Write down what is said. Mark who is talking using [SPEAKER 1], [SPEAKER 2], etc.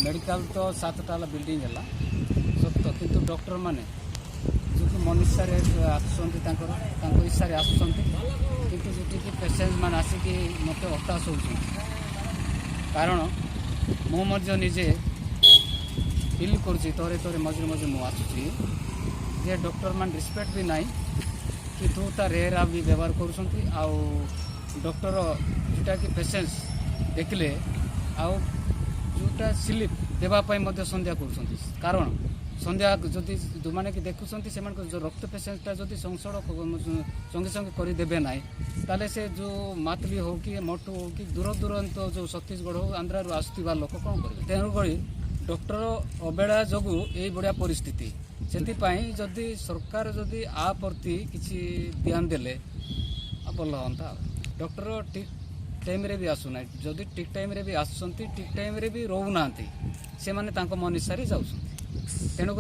[SPEAKER 1] medical तो 7 ताला building है सत्य किंतु डॉक्टर माने जो कि मन इच्छा इच्छा आसुँच कि पेसेंट मान आसिक मत हताश हो कारण मुझे निजे फिल करे तरे मझे मझे मुझे आसूसी जे डॉक्टर मान रिस्पेक्ट भी नहीं कि तू ता रेहरा भी व्यवहार कर डॉक्टर जोटा कि पेसेंस देखले आउ जोटा स्लीप देवाई सन्ध्या कर कारण सन्ध्या जदि जो मैंने कि देखुं से जो रक्त पेसेंटा जदि संसद संगे संगे करदे ना ताले से जो मातली हो कि मठू हो कि दूर दूरांत जो छत्तीसगढ़ हो आंध्र आसुवा लोक कौन करेंगे तेणुक डॉक्टर अवहेला जो ये बढ़िया परिस्थिति से जदि सरकार जदि आ प्रति किसी ध्यान देले भल हाँ डॉक्टर ठीक टाइम रे भी आसुना जदि ठीक टाइम रे भी आसुँच ठीक टाइम रे भी रोना से मन इच्छा जाऊँ तेणुक